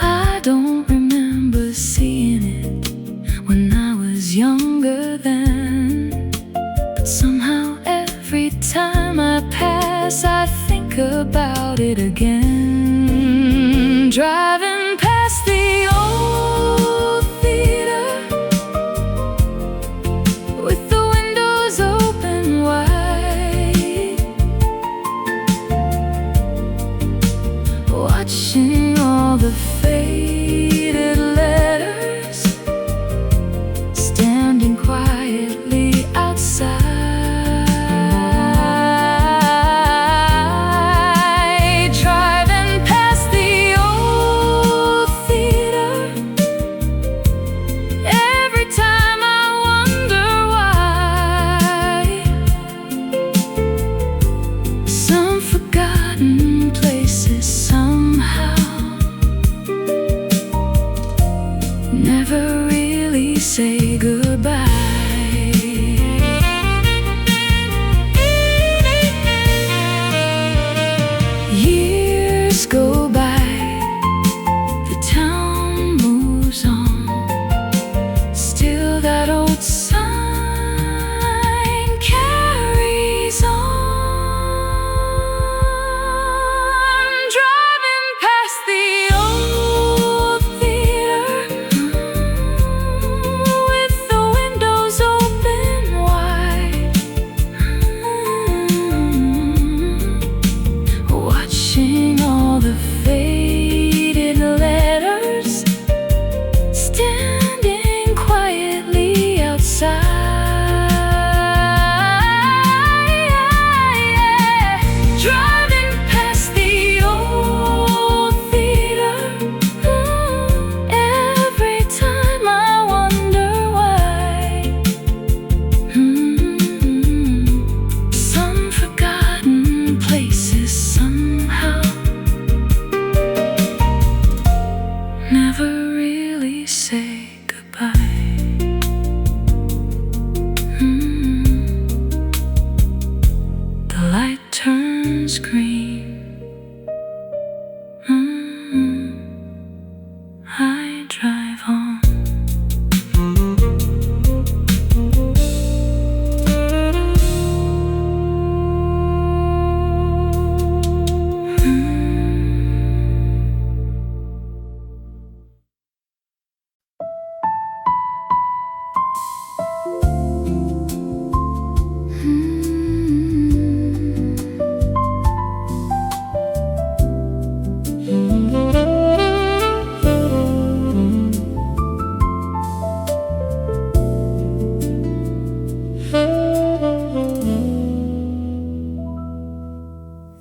I don't remember seeing it when I was younger then, but somehow every time I pass I think about it again. Driving past the old theater with the windows open wide, watching all the faded letters standing quietly outside. Never really say goodbye. Years go by, the town moves on, still that old sign carries on. Driving past the old theater with the windows open wide, watching all the faded letters standing quietly outside. Driving past the old theater, every time I wonder why. Some forgotten places somehow never really say goodbye. The light turns green. I drive on.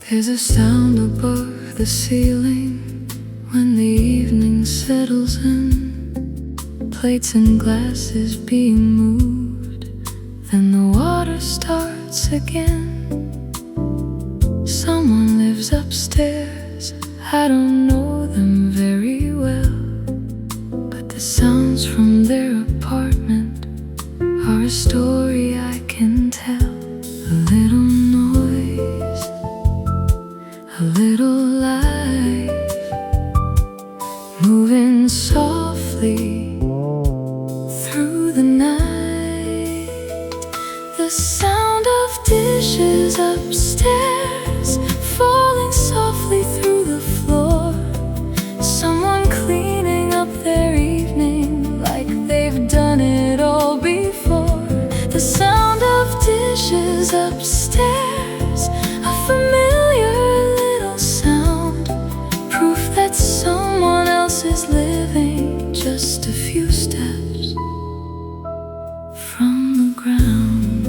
There's a sound above the ceiling when the evening settles in. Plates and glasses being moved, then the water starts again. Someone lives upstairs, I don't know them very well, but the sounds from their apartment are a story I can tell. A little noise, a little life, moving softly through the night. The sound of dishes upstairs falling softly through the floor. Someone cleaning up their evening like they've done it all before. The sound of dishes upstairs, a familiar little sound, proof that someone else is living just a few steps from the ground.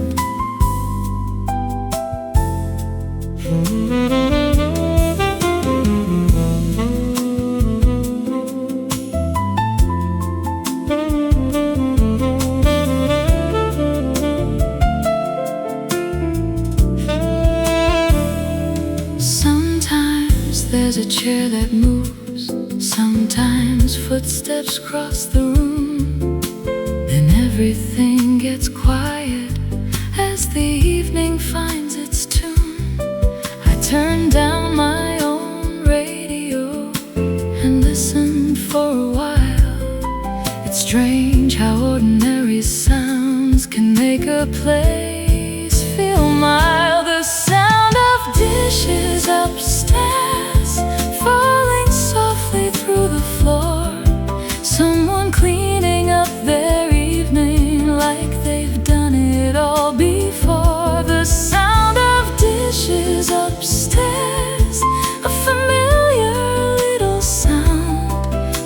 There's a chair that moves, sometimes footsteps cross the room, then everything gets quiet as the evening finds for a while. It's strange how ordinary sounds can make a place feel mild. The sound of dishes upstairs falling softly through the floor, someone cleaning up their evening like they've done it all before. The sound of dishes upstairs, a familiar little sound,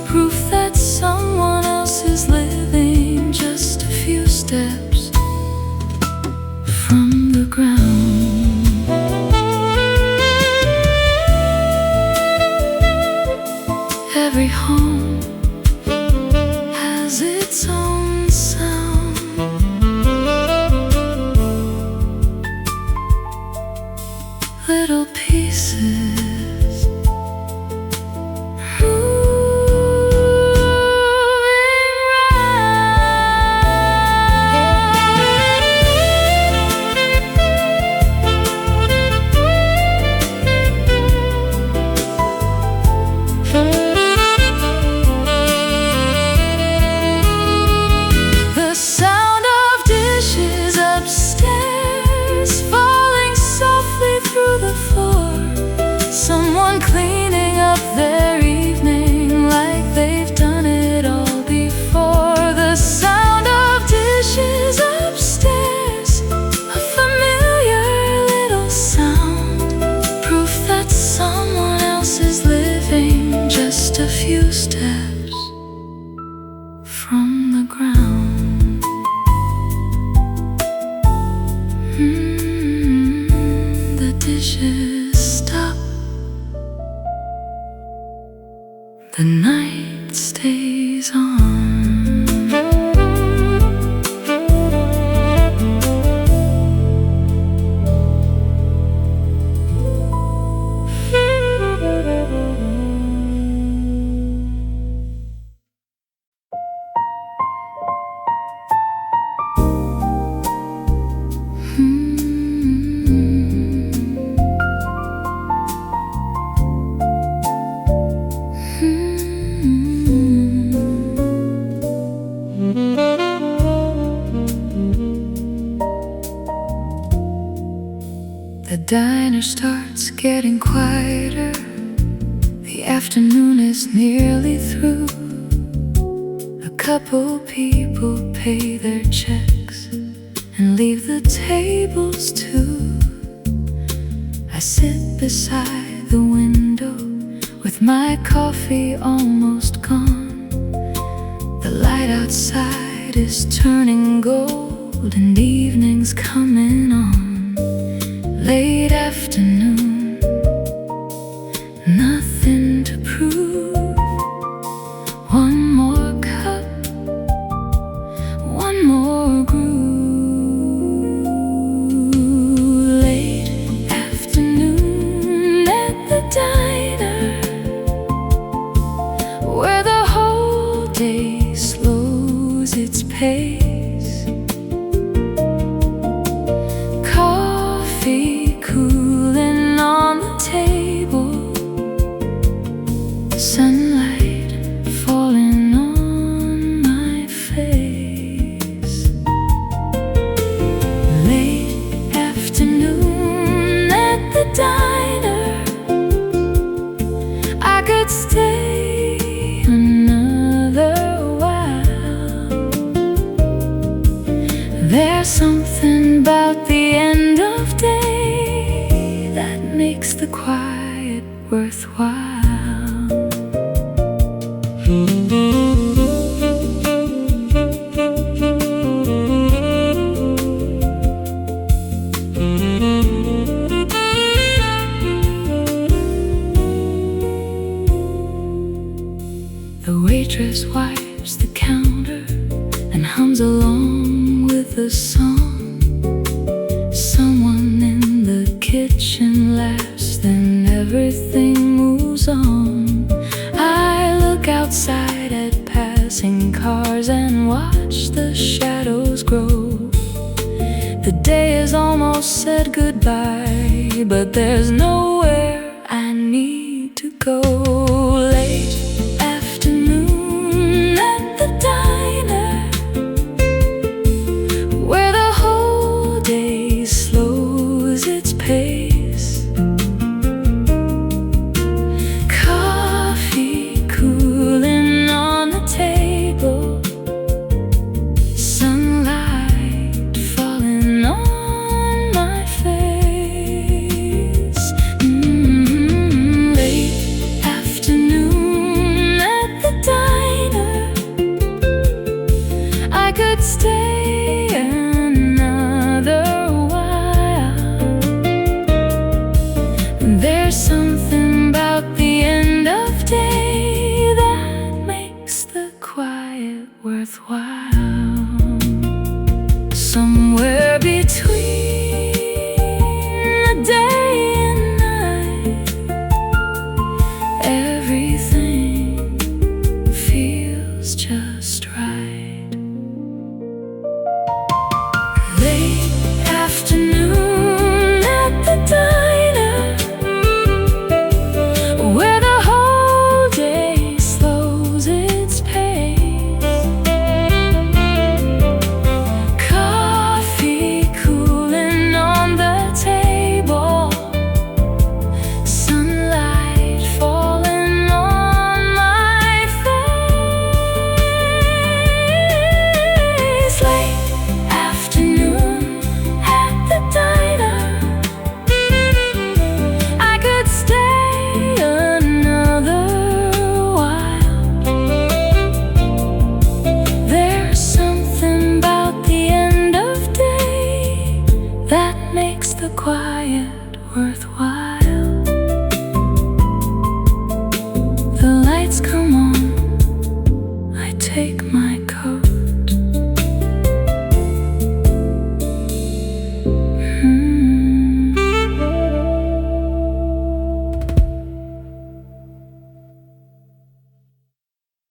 proof that someone else is living just a few steps from the ground. Every home has its own sound. Little pieces cleaning up their evening like they've done it all before. The sound of dishes upstairs, a familiar little sound, proof that someone else is living just a few steps from the ground. The dishes stop. The night stays on. The diner starts getting quieter. The afternoon is nearly through. A couple people pay their checks and leave the tables too. I sit beside the window with my coffee almost gone. The light outside is turning gold and evening's coming on. Late afternoon, nothing to prove. One more cup, one more groove. Late afternoon at the diner, where the whole day slows its pace. Cooling on the table, sunlight falling on my face. Late afternoon at the diner, I could stay another while. There's something about the end of day that makes the quiet worthwhile. The waitress wipes the counter and hums along with the song. Someone in the kitchen laughs, then everything moves on. I look outside at passing cars and watch the shadows grow. The day is almost said goodbye, but there's nowhere I need to go. Late afternoon that makes the quiet worthwhile.